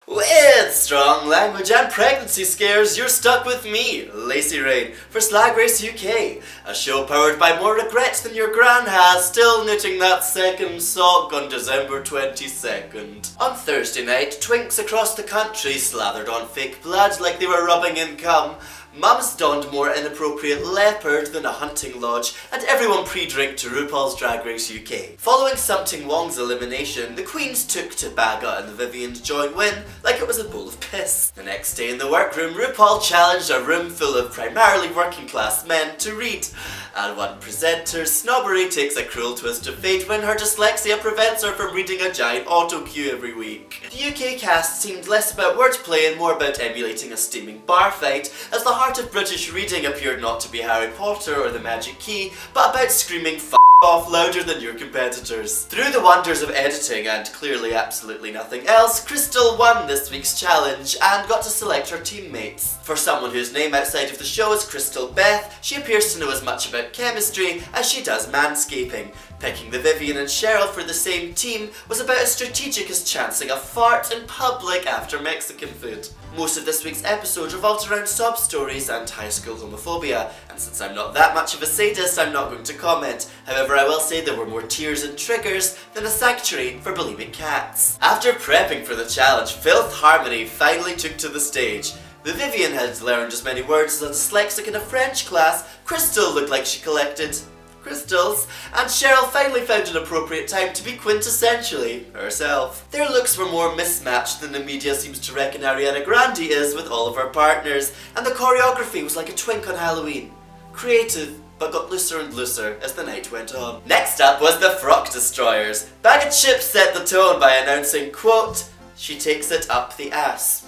With strong language and pregnancy scares, you're stuck with me, Lacy Rain, for Slag Race UK, a show powered by more regrets than your gran has, still knitting that second sock on December 22nd. On Thursday night, twinks across the country slathered on fake blood like they were rubbing in cum. Mums donned more inappropriate leopard than a hunting lodge, and everyone pre-drink to Rupaul's Drag Race UK. Following Something Wong's elimination, the Queens took to Baga and the Vivian's joint win like it was a bowl of piss. The next day in the workroom, Rupaul challenged a room full of primarily working class men to read. And one presenter's snobbery takes a cruel twist of fate when her dyslexia prevents her from reading a giant autocue every week. The UK cast seemed less about wordplay and more about emulating a steaming bar fight, as the heart of British reading appeared not to be Harry Potter or the Magic Key, but about screaming "F*** off" louder than your competitors. Through the wonders of editing and clearly absolutely nothing else, Crystal won this week's challenge and got to select her teammates. For someone whose name outside of the show is Crystal Beth, she appears to know as much about chemistry as she does manscaping. Picking the Vivian and Cheryl for the same team was about as strategic as chancing a fart in public after Mexican food. Most of this week's episode revolved around sob stories and high school homophobia, and since I'm not that much of a sadist, I'm not going to comment. However, I will say there were more tears and triggers than a sanctuary for bulimic cats. After prepping for the challenge, Filth Harmony finally took to the stage. The Vivian had learned as many words as a dyslexic in a French class, Crystal looked like she collected crystals, and Cheryl finally found an appropriate time to be quintessentially herself. Their looks were more mismatched than the media seems to reckon Ariana Grande is with all of her partners, and the choreography was like a twink on Halloween. Creative, but got looser and looser as the night went on. Next up was the Frock Destroyers. Bag of Chips set the tone by announcing, quote, "She takes it up the ass."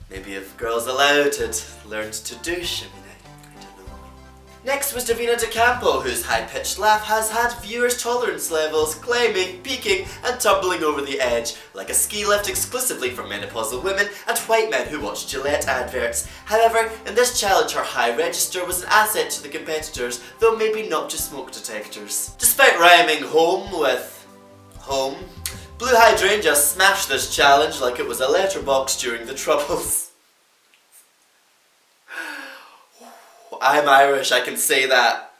Maybe if girls allowed had learned to douche, I don't know. Next was Davina De Campo, whose high-pitched laugh has had viewers' tolerance levels climbing, peaking, and tumbling over the edge, like a ski lift exclusively for menopausal women and white men who watch Gillette adverts. However, in this challenge her high register was an asset to the competitors, though maybe not to smoke detectors. Despite rhyming home with home, Blue Hydrangea smashed this challenge like it was a letterbox during the Troubles. I'm Irish, I can say that.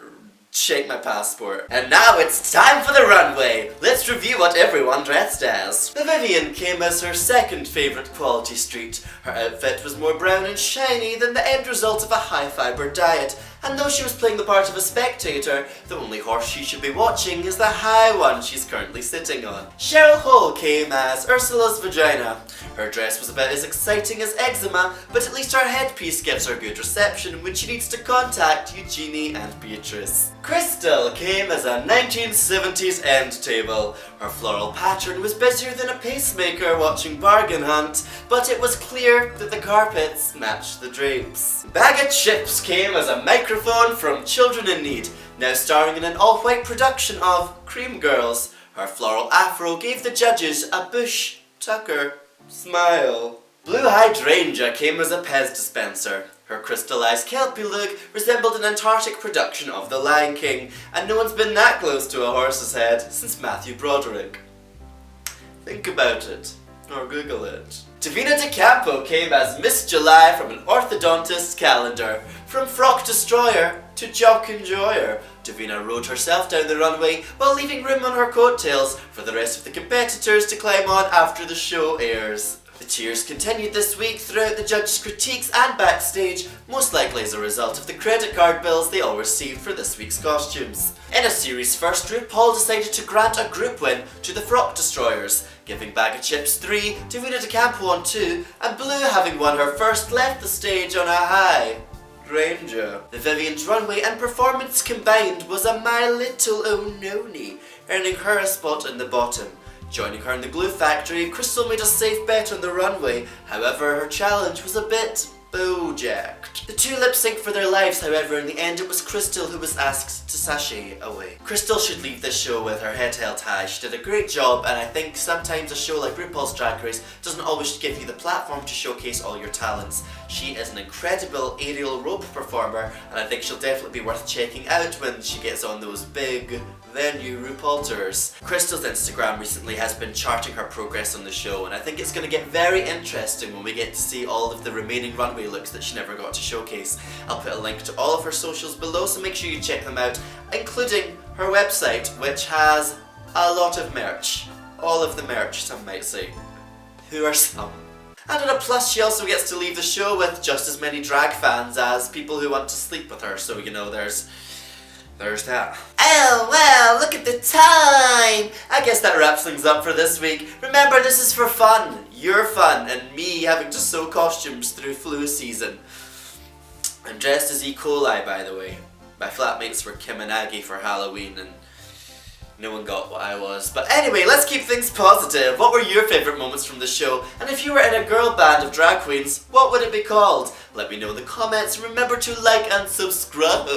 Shake my passport. And now it's time for the runway! Let's review what everyone dressed as. The Vivian came as her second favourite quality street. Her outfit was more brown and shiny than the end result of a high-fibre diet, and though she was playing the part of a spectator, the only horse she should be watching is the high one she's currently sitting on. Cheryl Hole came as Ursula's vagina. Her dress was about as exciting as eczema, but at least her headpiece gives her good reception when she needs to contact Eugenie and Beatrice. Crystal came as a 1970s end table. Her floral pattern was busier than a pacemaker watching Bargain Hunt, but it was clear that the carpets matched the drapes. Bag of Chips came as a microphone from Children in Need, now starring in an all-white production of Cream Girls. Her floral afro gave the judges a Bush Tucker smile. Blue Hydrangea came as a Pez dispenser. Her crystallised kelpie look resembled an Antarctic production of The Lion King, and no one's been that close to a horse's head since Matthew Broderick. Think about it, or Google it. Davina De Campo came as Miss July from an orthodontist's calendar. From Frock Destroyer to Jock Enjoyer, Davina rode herself down the runway while leaving room on her coattails for the rest of the competitors to climb on after the show airs. The cheers continued this week throughout the judges' critiques and backstage, most likely as a result of the credit card bills they all received for this week's costumes. In a series first, Rupaul decided to grant a group win to the Frock Destroyers, giving Bag of Chips 3, Davina De Campo on 2, and Blue, having won her first, left the stage on a high. Ranger. The Vivian's runway and performance combined was a My Little Ononi, earning her a spot in the bottom. Joining her in the glue factory, Crystal made a safe bet on the runway. However, her challenge was a bit Bojacked. The two lip sync for their lives, however, in the end it was Crystal who was asked to sashay away. Crystal should leave this show with her head held high. She did a great job, and I think sometimes a show like RuPaul's Drag Race doesn't always give you the platform to showcase all your talents. She is an incredible aerial rope performer, and I think she'll definitely be worth checking out when she gets on those big venue RuPaul tours. Crystal's Instagram recently has been charting her progress on the show, and I think it's going to get very interesting when we get to see all of the remaining runway looks that she never got to showcase. I'll put a link to all of her socials below, so make sure you check them out, including her website, which has a lot of merch. All of the merch, some might say. Who are some? And on a plus, she also gets to leave the show with just as many drag fans as people who want to sleep with her, so you know there's that. Oh well, look at the time! I guess that wraps things up for this week. Remember, this is for fun. Your fun, and me having to sew costumes through flu season. I'm dressed as E. coli, by the way. My flatmates were Kim and Aggie for Halloween, and no one got what I was. But anyway, let's keep things positive. What were your favourite moments from the show? And if you were in a girl band of drag queens, what would it be called? Let me know in the comments. Remember to like and subscribe.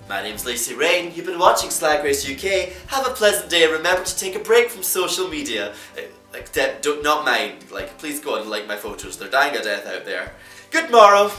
My name's Lacy Rain. You've been watching Slag Race UK. Have a pleasant day and remember to take a break from social media. Not mine. Please go on and like my photos. They're dying a death out there. Good morrow.